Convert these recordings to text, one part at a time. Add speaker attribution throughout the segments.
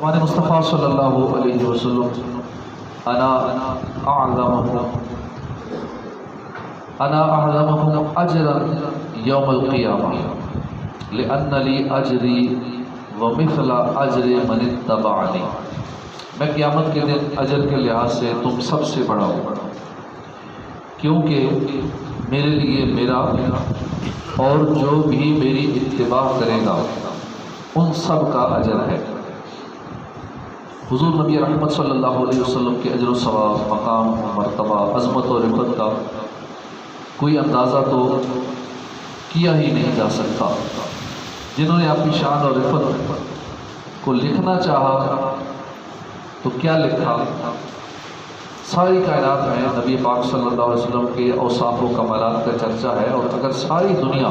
Speaker 1: ہمارے مصطفیٰ صلی اللہ علیہ وسلم انا اعظمکم اجرا یوم القیامہ لأن لی اجری ومثل اجر من اتبعنی، میں قیامت کے دن اجر کے لحاظ سے تم سب سے بڑا ہوں، کیونکہ میرے لیے میرا اور جو بھی میری اتباع کرے گا ان سب کا اجر ہے۔ حضور نبی رحمت صلی اللہ علیہ وسلم کے اجر و ثواب، مقام، مرتبہ، عظمت و رفعت کا کوئی اندازہ تو کیا ہی نہیں جا سکتا۔ جنہوں نے اپنی شان اور رفعت کو لکھنا چاہا تو کیا لکھا؟ ساری کائنات میں نبی پاک صلی اللہ علیہ وسلم کے اوصاف و کمالات کا چرچا ہے، اور اگر ساری دنیا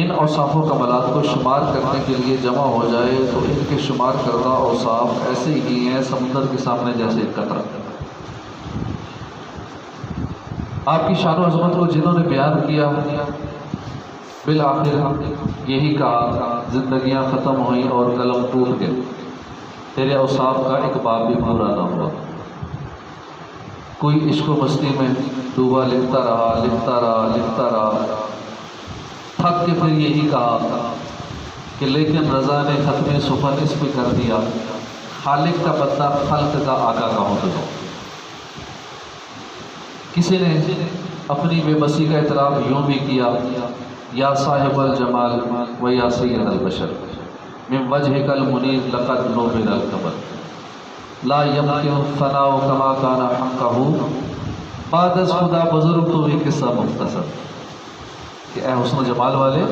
Speaker 1: ان اوصاف و کمالات کو شمار کرنے کے لیے جمع ہو جائے تو ان کے شمار کردہ اوصاف ایسے ہی ہیں سمندر کے سامنے جیسے ایک قطرہ۔ آپ کی شان و عظمت کو جنہوں نے بیان کیا بالآخر یہی کہا، زندگیاں ختم ہوئیں اور قلم ٹوٹ گئے، تیرے اوصاف کا ایک باب بھی پورا نہ ہوا۔ کوئی عشق و مستی میں ڈوبا لکھتا رہا لکھتا رہا لکھتا رہا، تھک کے پھر یہی کہا کہ لیکن رضا نے ختم سخن اس پہ کر دیا، خالق کا بندہ خلق کا آقا کہوں تو جاؤ۔ کسی نے اپنی بے بسی کا اعتراف یوں بھی کیا، یا صاحب الجمال و یا سید البشر من وجهك المنیر لقد نوبل القمر لا يمكن ثناء كما كان حقه بعد از خدا بزرگ تو بھی قصہ مختصر، کہ اے حسن و جمال والے،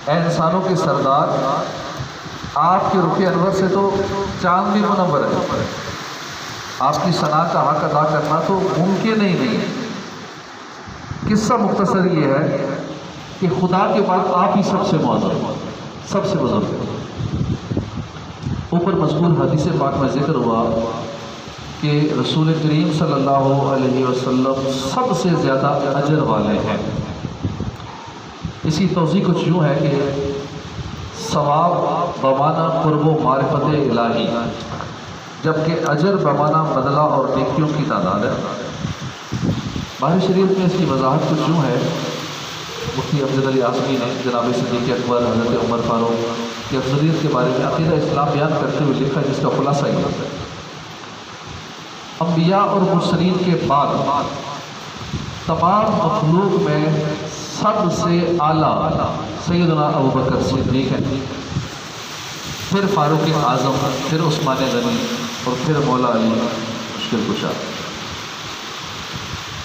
Speaker 1: اے انسانوں کے سردار، آپ کے رخ انور سے تو چاند بھی منور ہے، آپ کی ثنا کا حق ادا کرنا تو ممکن ہی نہیں ہے۔ قصہ مختصر یہ ہے کہ خدا کے بعد آپ ہی سب سے معظم، سب سے بزرگ۔ اوپر مذکور حدیث پاک میں ذکر ہوا کہ رسول کریم صلی اللہ علیہ وسلم سب سے زیادہ اجر والے ہیں۔ اسی توضیح کچھ یوں ہے کہ ثواب بمعنی قرب و معرفت الہی، جبکہ اجر بمعنی بدلہ اور نیکیوں کی تعداد ہے۔ بحر شریف میں اس کی وضاحت کچھ یوں ہے، مفتی امجد علی اعظمی نے جناب صدیق اکبر حضرت عمر فاروق کی افضلیت کے بارے میں عقیدہ اسلام بیان کرتے ہوئے لکھا، جس کا خلاصہ یہ ہے: انبیاء اور مرسلین کے بعد تمام مخلوق میں سب سے اعلیٰ سیدنا ابوبکر صدیق ہیں، پھر فاروق اعظم، پھر عثمان غنی، اور پھر مولا علی مشکل کشا۔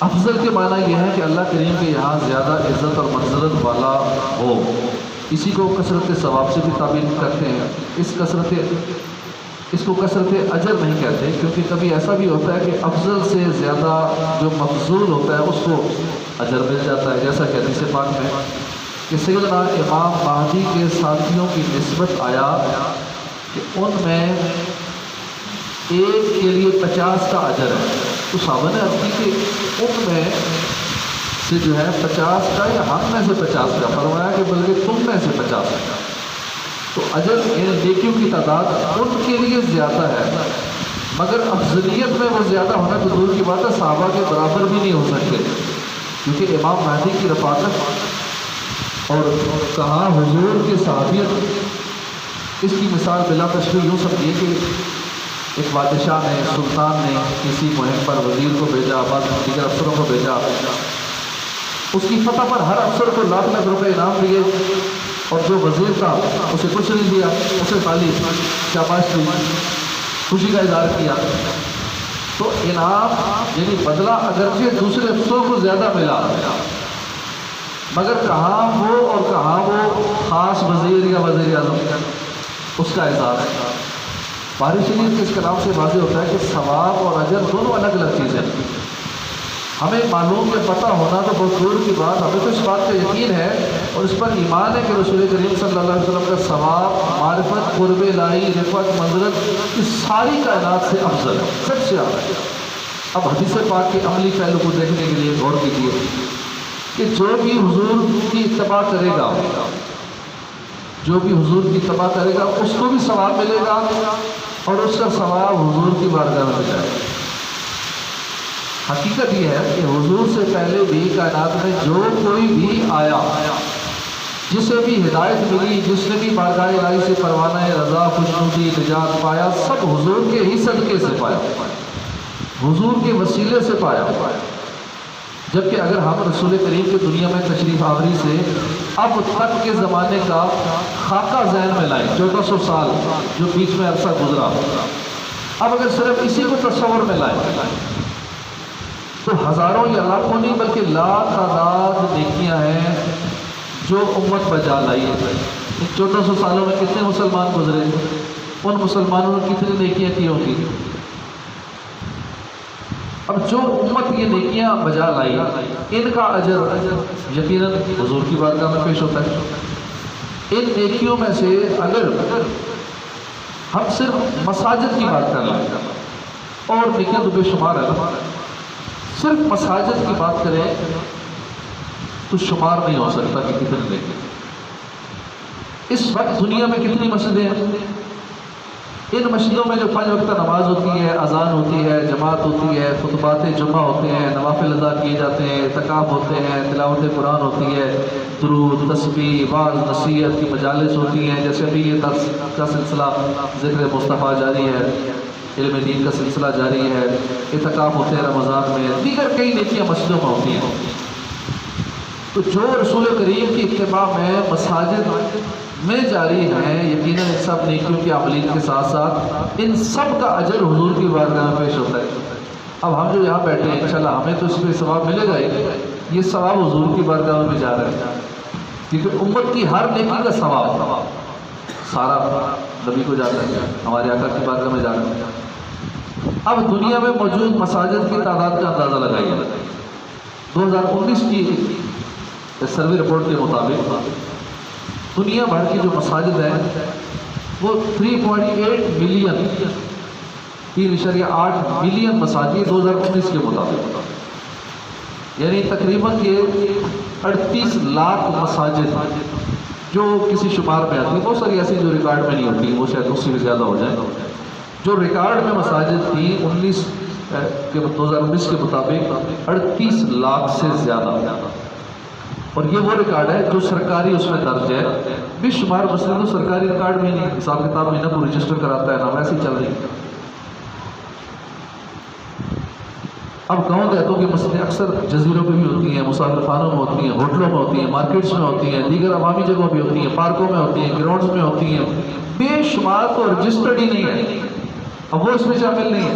Speaker 1: افضل کے معنی یہ ہے کہ اللہ کریم کے یہاں زیادہ عزت اور منزلت والا ہو، اسی کو کثرت ثواب سے بھی تعبیر کرتے ہیں۔ اس کو کثرت اجر نہیں کہتے، کیونکہ کبھی ایسا بھی ہوتا ہے کہ افضل سے زیادہ جو مفضول ہوتا ہے اس کو اجر مل جاتا ہے، جیسا کہ حدیث پاک میں کہ سیدنا امام مہدی کے ساتھیوں کی نسبت آیا کہ ان میں ایک کے لیے 50 کا اجر ہے، تو صحابہ نے عرض کی کہ ان میں سے جو ہے 50 کا یا ہم میں سے 50 کا، فرمایا کہ بلکہ تم میں سے 50 کا، تو اجر نیکیوں کی تعداد ان کے لیے زیادہ ہے، مگر افضلیت میں وہ زیادہ ہونا تو دور کی بات ہے، صحابہ کے برابر بھی نہیں ہو سکتے، کیونکہ امام مہدی کی رفاقت اور کہاں حضور کی صحابیت، اس کی مثال بلا تشبیہ یوں سمجھیے کہ ایک بادشاہ نے، سلطان نے کسی مہم پر وزیر کو بھیجا، بعد دیگر افسروں کو بھیجا، اس کی فتح پر ہر افسر کو لاکھ لاکھ روپے انعام دیے، اور جو وزیر تھا اسے کچھ نہیں دیا، اسے خالی شاباش دی، خوشی کا اظہار کیا۔ تو انعام یعنی بدلہ اگرچہ دوسرے افسروں کو زیادہ ملا، مگر کہاں وہ اور کہاں وہ خاص وزیر یا وزیر اعظم، اس کا اظہار ہے۔ بحر شریف کے اس کلام سے واضح ہوتا ہے کہ ثواب اور اجر دونوں الگ الگ چیزیں ہیں۔ ہمیں معلوم یا پتہ ہونا تو بہت دور کی بات، ہمیں تو اس بات کا یقین ہے اور اس پر ایمان ہے کہ رسول کریم صلی اللہ علیہ وسلم کا ثواب، معرفت، قرب الہی، رفعت، منزلت اس ساری کائنات سے افضل ہے، سب سے اعلیٰ ہے۔ اب حدیث پاک کے عملی پہلو کو دیکھنے کے لیے غور کیجیے کہ جو بھی حضور کی اتباع کرے گا جو بھی حضور کی اتباع کرے گا اس کو بھی ثواب ملے گا اور اس کا ثواب حضور کی بارگاہ میں جائے گا۔ حقیقت یہ ہے کہ حضور سے پہلے بھی کائنات میں جو کوئی بھی آیا، جسے بھی ہدایت ملی، جس نے بھی بارگاہ الہی سے پروانہ رضا، خوشنودی، نجات پایا، سب حضور کے ہی صدقے سے پایا، حضور کے وسیلے سے پایا۔ جبکہ اگر ہم رسول کریم کی دنیا میں تشریف آوری سے اب تک کے زمانے کا خاکہ ذہن میں لائیں، 1400 سال جو بیچ میں عرصہ گزرا، اب اگر صرف اسی کو تصور میں لائیں تو ہزاروں یا لاکھوں نہیں بلکہ لاکھ تعداد نیکیاں ہیں جو امت بجا لائی ہے۔ ان 1400 سالوں میں کتنے مسلمان گزرے، ان مسلمانوں نے کتنی نیکیاں کی ہوں گی۔ اب جو امت یہ نیکیاں بجا لائی، ان کا اجر یقیناً حضور کی بارگاہ میں پیش ہوتا ہے۔ ان نیکیوں میں سے اگر ہم صرف مساجد کی بات کر لیں، اور نیکیاں تو بے شمار ہے، صرف مساجد کی بات کریں تو شمار نہیں ہو سکتا کہ کتنے نیکی۔ اس وقت دنیا میں کتنی مسجدیں ہیں؟ ان مسجدوں میں جو 5 وقت نماز ہوتی ہے، اذان ہوتی ہے، جماعت ہوتی ہے، خطبات جمعہ ہوتے ہیں، نوافل ادا کیے جاتے ہیں، اعتکاف ہوتے ہیں، تلاوت قرآن ہوتی ہے، درود، تسبیح، وعظ، نصیحت کی مجالس ہوتی ہیں، جیسے ابھی یہ درس کا سلسلہ ذکر مصطفیٰ جاری ہے، علم دین کا سلسلہ جاری ہے، اعتکاف ہوتے ہیں رمضان میں، دیگر کئی نیکیاں مسجدوں میں ہوتی ہیں۔ تو جو رسول کریم کی اتباع میں مساجد میں جاری ہیں، یقیناً ان سب نیکیوں کی عملیت کے ساتھ ساتھ ان سب کا اجر حضور کی بارگاہ میں پیش ہوتا ہے۔ اب ہم جو یہاں بیٹھے ہیں انشاءاللہ ہمیں تو اس پہ ثواب ملے گا ہی، یہ ثواب حضور کی بارگاہ میں بھی جا رہا ہے، کیونکہ امت کی ہر نیکی کا ثواب سارا نبی کو جاتا ہے، ہمارے آقا کی بارگاہ میں جا رہا ہے۔ اب دنیا میں موجود مساجد کی تعداد کا اندازہ لگائیے۔ 2019 کی سروے رپورٹ کے مطابق دنیا بھر کی جو مساجد ہیں وہ 3.8 ملین 3.8 ملین مساجد 2019 کے مطابق، یعنی تقریباً یہ 38 لاکھ مساجد جو کسی شمار میں آتی ہے، بہت ساری ایسی جو ریکارڈ میں نہیں ہوتی، وہ شاید اس سے بھی زیادہ ہو جائے، جو ریکارڈ میں مساجد تھی 2019 کے مطابق 38 لاکھ سے زیادہ، اور یہ وہ ریکارڈ ہے جو سرکاری اس میں درج ہے۔ بھی شمار مسئلہ تو سرکاری ریکارڈ میں نہیں، حساب کتاب میں نہ کوئی رجسٹر کراتا ہے نہ ویسے چل رہی۔ اب گاؤں دیہاتوں کی مسجدیں اکثر جزیروں پہ بھی ہوتی ہیں، مسافر خانوں میں ہوتی ہیں، ہوٹلوں میں ہوتی ہیں، مارکیٹس میں ہوتی ہیں، دیگر عوامی جگہوں پہ ہوتی ہیں، پارکوں میں ہوتی ہیں، گراؤنڈز میں ہوتی ہیں، بے شمار تو رجسٹرڈ ہی نہیں ہے۔ اب وہ اس میں شامل نہیں ہے،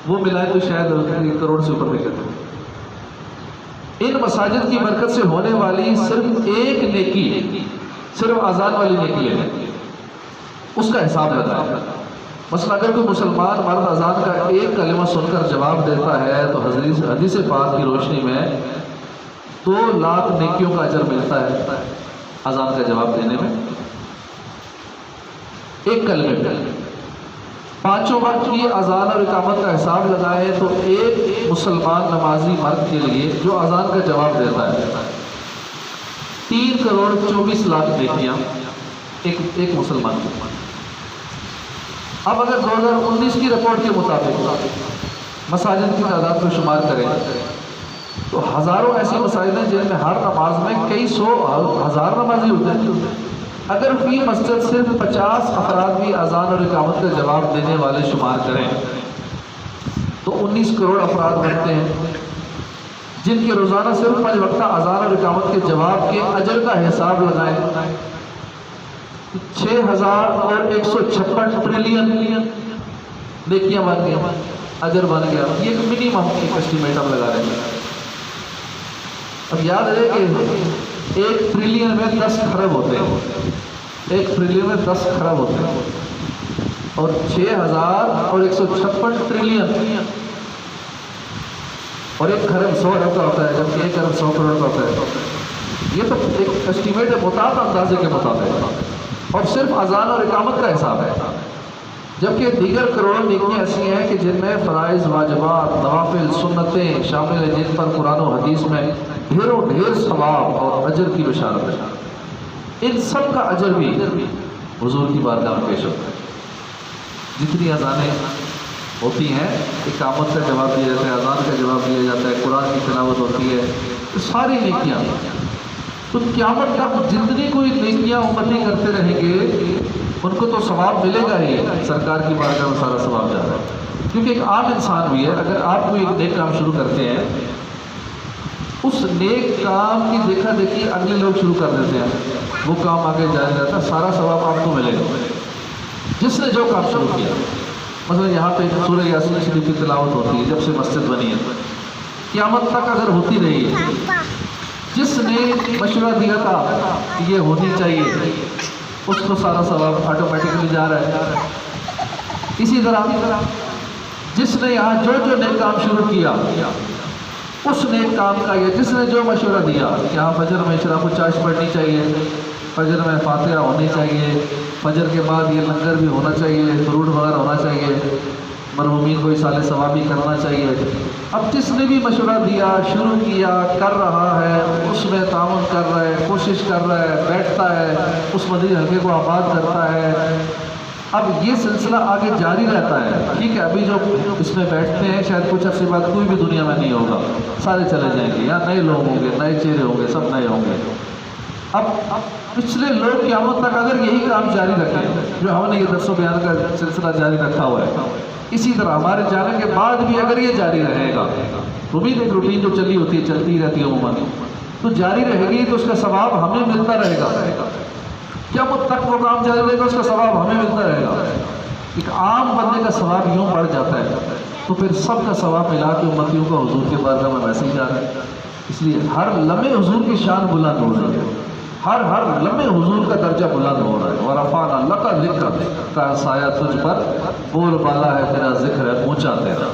Speaker 1: وہ ملائے تو شاید 1 کروڑ سے اوپر نکلتے ہیں۔ ان مساجد کی برکت سے ہونے والی صرف ایک نیکی، صرف اذان والی نیکی ہے، اس کا حساب لگائیں۔ مثلا اگر کوئی مسلمان مرد اذان کا ایک کلمہ سن کر جواب دیتا ہے تو حدیث پاک کی روشنی میں 2 لاکھ نیکیوں کا اجر ملتا ہے اذان کا جواب دینے میں، ایک کلمے پہ۔ 5 وقت کی اذان اور اقامت کا حساب لگائے تو ایک مسلمان نمازی مرد کے لیے جو اذان کا جواب دیتا ہے 3 کروڑ 24 لاکھ نیکیاں ایک مسلمان کے۔ اب اگر 2019 کی رپورٹ کے مطابق مساجد کی تعداد کو شمار کریں تو ہزاروں ایسی مساجد ہیں جن میں ہر نماز میں کئی سو ہزار نمازی ہوتے ہیں۔ اگر فی مسجد صرف 50 افراد بھی اذان اور اقامت کا جواب دینے والے شمار کریں تو 19 کروڑ افراد بنتے ہیں، جن کے روزانہ صرف 5 وقتہ اذان اور اقامت کے جواب کے اجر کا حساب لگائیں 6156 ٹریلین نیکیاں بن گیا، اجر بن گیا۔ یہ ایک منیمم ایک اسٹیمیٹ ہم لگا رہے ہیں۔ اب یاد رہے کہ 1 ٹریلین میں 10 کھرب ہوتے ہیں، 1 ٹریلین میں 10 کھرب ہوتے ہیں، اور 6156 ٹریلین، اور 1 کھرب 100 ارب کا ہوتا ہے، جبکہ 1 ارب 100 کروڑ کا ہوتا ہے۔ یہ تو ایک اسٹیمیٹ ہے مطابق اندازے کے مطابق، اور صرف اذان اور اقامت کا حساب ہے، جبکہ دیگر کروڑوں نیکیاں ایسی ہیں کہ جن میں فرائض، واجبات، نوافل، سنتیں شامل ہیں، جن پر قرآن و حدیث میں ڈھیروں ڈھیر ثواب اور اجر کی بشارت ہے۔ ان سب کا اجر بھی حضور کی بارگاہ میں پیش ہوتا ہے۔ جتنی اذانیں ہوتی ہیں، اقامت کا جواب دیا جاتا ہے، اذان کا جواب دیا جاتا ہے، قرآن کی تلاوت ہوتی ہے، یہ ساری نیکیاں، تو قیامت تک جتنی کوئی نیکیاں امتی کرتے رہیں گے ان کو تو ثواب ملے گا ہی، سرکار کی بارگاہ میں سارا ثواب جا رہا ہے۔ کیونکہ ایک عام انسان بھی ہے، اگر آپ کوئی ایک نیک کام شروع کرتے ہیں، اس نیک کام کی دیکھا دیکھی اگلے لوگ شروع کر دیتے ہیں، وہ کام آگے جاری رہتا ہے، سارا ثواب آپ کو ملے گا جس نے جو کام شروع کیا۔ مثلا یہاں پہ سورہ یاسین شریف کی تلاوت ہوتی ہے جب سے مسجد بنی ہے، قیامت تک اگر ہوتی رہی ہے، جس نے مشورہ دیا تھا کہ یہ ہونی چاہیے اس کو سارا ثواب آٹومیٹکلی جا رہا ہے۔ اسی طرح جس نے یہاں جو نیک کام شروع کیا اس نیک کام کا، یہ جس نے جو مشورہ دیا کہ یہاں فجر میں اشراق الچاشت پڑھنی چاہیے، فجر میں فاتحہ ہونی چاہیے، فجر کے بعد یہ لنگر بھی ہونا چاہیے، فروٹ وغیرہ ہونا چاہیے، مرحومین کو اصالہ ثواب بھی کرنا چاہیے۔ اب جس نے بھی مشورہ دیا، شروع کیا، کر رہا ہے، اس میں تعاون کر رہا ہے، کوشش کر رہا ہے، بیٹھتا ہے، اس مدنی حلقے کو آباد کرتا ہے، اب یہ سلسلہ آگے جاری رہتا ہے۔ ٹھیک ہے، ابھی جو اس میں بیٹھتے ہیں شاید کچھ عرصے بعد کوئی بھی دنیا میں نہیں ہوگا، سارے چلے جائیں گے، یا نئے لوگ ہوں گے، نئے چہرے ہوں گے، سب نئے ہوں گے۔ اب پچھلے لوگ قیامت تک اگر یہی کام جاری رکھیں جو ہم نے یہ درس و بیان کا سلسلہ جاری رکھا ہوا ہے، اسی طرح ہمارے جانے کے بعد بھی اگر یہ جاری رہے گا، امید ایک روٹین جو چلی ہوتی ہے چلتی رہتی ہے عموماً، تو جاری رہے گی تو اس کا ثواب ہمیں ملتا رہے گا، قیامت تک وہ کام جاری رہے گا، اس کا ثواب ہمیں ملتا رہے گا۔ ایک عام بندے کا ثواب یوں بڑھ جاتا ہے تو پھر سب کا ثواب ملا کے امتیوں کا حضور کے بارگاہ میں ویسے ہی جا رہا ہے۔ اس لیے ہر لمحے حضور کی شان بلند ہو رہی ہے، ہر لمحے حضور کا درجہ بلند ہو رہا ہے۔ وَرَفَعْنَا لَكَ ذِكْرَكَ کا سایہ تجھ پر بول بالا ہے، تیرا ذکر ہے اونچا تیرا،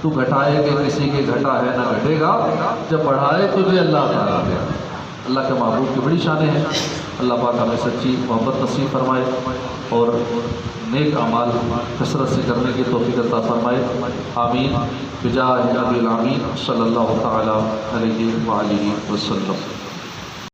Speaker 1: تو گھٹائے کہ کسی کے گھٹا ہے نہ گھٹے گا، جب بڑھائے تجھے اللہ تعالیٰ دے۔ اللہ کے محبوب کی بڑی شانیں ہیں، اللہ پاک ہمیں سچی محبت نصیب فرمائے اور نیک اعمال کثرت سے کرنے کی توفیق عطا فرمائے، آمین بجاہ نبی الامین صلی اللہ تعالیٰ علیہ وآلہ وسلم۔